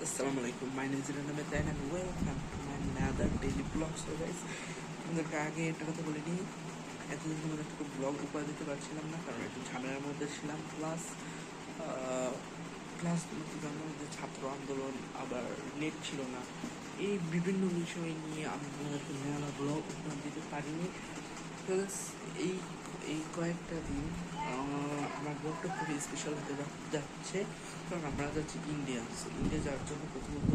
Assalamu alaikum. My name is Ranamit and welcome to my another daily vlog. So guys, তোমাদেরকে আগে একটা কথা বলিনি, এতদিন তোমাদের একটু ব্লগ উপহার দিতে পারছিলাম না, কারণ একটু ঝামেলার মধ্যে ছিলাম। প্লাস তুমি তো জানো যে ছাত্র আন্দোলন, আবার নেট ছিল না, এই বিভিন্ন বিষয় নিয়ে আমি তোমাদেরকে মেলা ব্লগ উপহার দিতে পারিনি। এই এই কয়েকটা দিন আমার ব্লগটা খুবই স্পেশাল হতে যাচ্ছে, কারণ আমরা যাচ্ছি ইন্ডিয়া যাওয়ার জন্য প্রথমত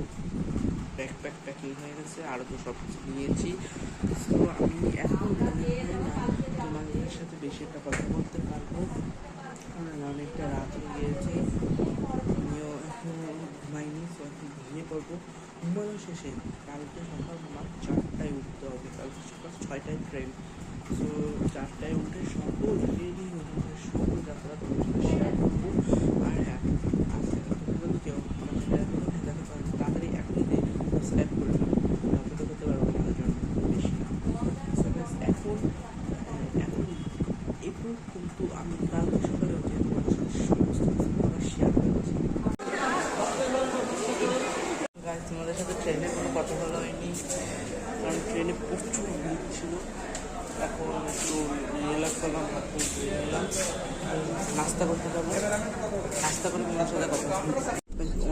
প্যাকিং হয়ে গেছে, আরও তো সব কিছু নিয়েছি। সো আমি এখন তোমাদের সাথে বেশি একটা কথা বলতে পারবো, কারণ অনেকটা রাত হয়ে গিয়েছে, আমিও এখন ঘুমাইনি। সো এখন ঘুমিয়ে পড়বো। ঘুমানো শেষে কালকে সকাল আমার 4টায় উঠতে হবে, কালকে সকাল 6টায় ট্রেন। সো 4টায় উঠে সকল রেডি হয়ে সকল যাত্রা তোমার সাথে শেয়ার করবো। আর হ্যাঁ, আজকে তোমরা কেউ আমার চ্যানেল দেখাতে পারো, তাড়াতাড়ি এখনই সাবস্ক্রাইব করে নাও, যতটা করতে পারবো আমাদের জন্য বেশি না। এখন এরপর কিন্তু আমি কালকে সকালে উঠে তোমাদের সাথে সমস্ত কিছু আবার শেয়ার করছি। গাইজ, তোমাদের সাথে ট্রেনে কোনো কথা বলা হয়নি, কারণ ট্রেনে প্রচুর ভিড় ছিল। এখন একটু রিল্যাক্স করলাম, হাত মুখ ধুয়ে নিলাম, নাস্তা করতে যাবো। নাস্তা করে তোমার সাথে কথা বলছি।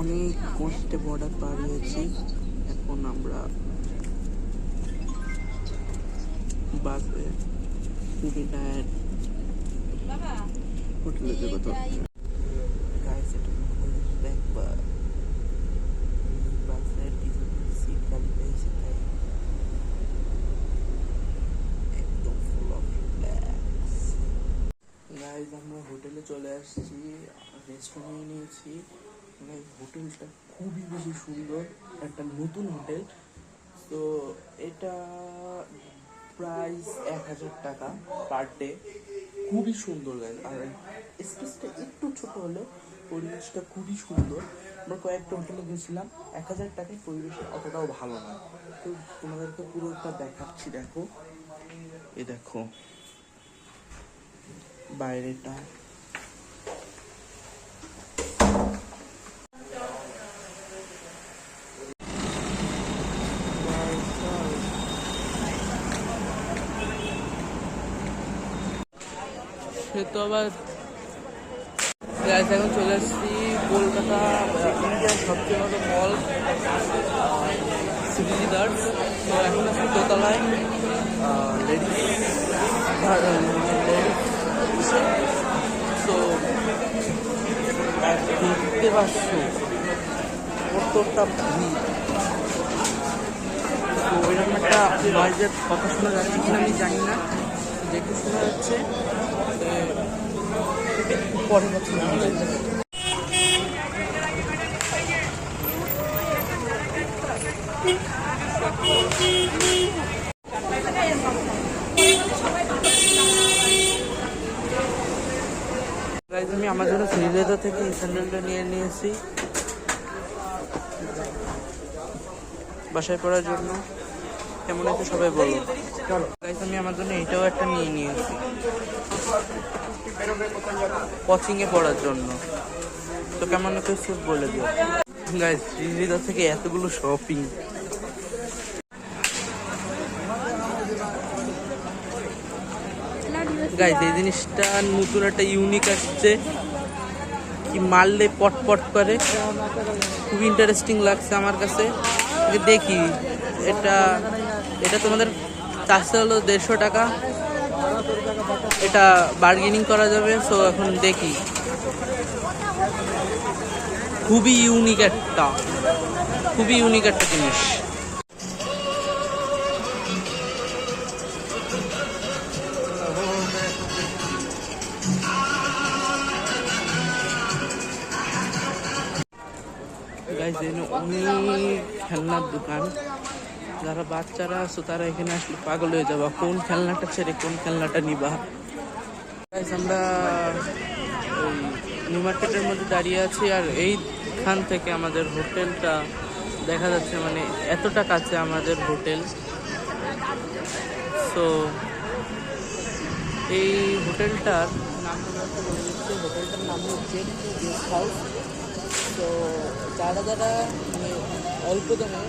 অনেক কষ্টে বর্ডার পার হয়েছি, এখন আমরা বাসে খুবই টায়ার্ড, হোটেলে যাবো। তো গাইজ, এটা একবার বাসের পিছনে সিট খালি পেয়েছে, তাই একদম ফুল অফ রিল্যাক্স। গাইজ, আমরা হোটেলে চলে আসছি, রেস্ট নিয়ে নিয়েছি। হোটেলটা খুবই বেশি সুন্দর, একটা নতুন হোটেল। তো এটা প্রাইস 1000 টাকা পার ডে, খুবই সুন্দর গাইজ। আর স্পেসটা একটু ছোট হলেও পরিবেশটা খুবই সুন্দর। আমরা কয়েকটা হোটেলে গেছিলাম, 1000 টাকায় পরিবেশটা অতটাও ভালো নয়। তো তোমাদেরকে পুরোটা দেখাচ্ছি, দেখো, এ দেখো বাইরেটা। সে তো আবার এখন চলে আসছি কলকাতা ইন্ডিয়ার সবচেয়ে বড় মল সিটি গার্ডস। তো এখন আসছি দোতলায়, তো দেখতে পাচ্ছ কতটা ভিড়। তো এরকম একটা নয়েজের কথা শোনা যাচ্ছে কিনা আমি জানি না, দেখে শোনা যাচ্ছে। পরের বছর আমি আমার জন্য শ্রীলেদা থেকে এই স্যান্ডেলটা নিয়ে নিয়েছি বাসায় পড়ার জন্য। কেমন আছে সবাই বলো। গাইজ, আমি আমার জন্য এটাও একটা নিয়ে নিয়েছি কোচিংয়ে পড়ার জন্য। তো কেমন আছে বলে দিও গাইজ। শ্রীলেদা থেকে এতগুলো শপিং। গাইজ, এই জিনিসটা নতুন একটা ইউনিক আসছে, কি মারলে পট করে, খুব ইন্টারেস্টিং লাগছে আমার কাছে। দেখি, এটা তোমাদের চার্জটা হলো 150 টাকা, এটা বার্গেনিং করা যাবে। সো এখন দেখি, খুবই ইউনিক একটা জিনিস। অনেক খেলনার দোকান, যারা বাচ্চারা আছো তারা এখানে আসলে পাগল হয়ে যাবা, কোন খেলনাটা ছেড়ে কোন খেলনাটা নিবা। আমরা ওই নিউ মার্কেটের মধ্যে দাঁড়িয়ে আছি, আর এইখান থেকে আমাদের হোটেলটা দেখা যাচ্ছে, মানে এতটা কাছে আমাদের হোটেল। সো এই হোটেলটার নাম বলে দিচ্ছে, হোটেলটার নাম হচ্ছে গেস্ট হাউস। তো যারা মানে অল্প দামে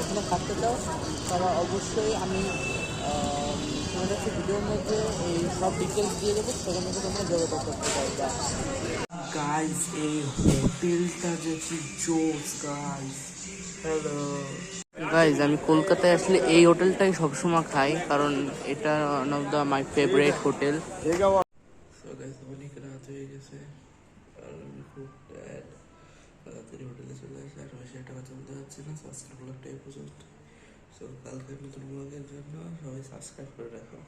এখানে থাকতে চাও তারা অবশ্যই আমি তোমাদের কাছে ভিডিওর মধ্যে এই সব ডিটেলস দিয়ে দেবো, সেখান থেকে তোমরা যোগাযোগ করতে পারবা। গাইস এই হোটেলটা যে কি জোস গাইস। হ্যালো গাইজ, আমি কলকাতায় আসলে এই হোটেলটাই সবসময় খাই, কারণ এটা one of the my favourite hotel. So guys অনেক রাত হয়ে গেছে আর আমি খুব টায়ার্ড। তাড়াতাড়ি হোটেলে চলে আসে আর বেশি একটা কথা বলতে পারছি না। আজকের ব্লগটা এই পর্যন্ত। সো কালকের নতুন ব্লগের জন্য সবাই সাবস্ক্রাইব করে রাখো।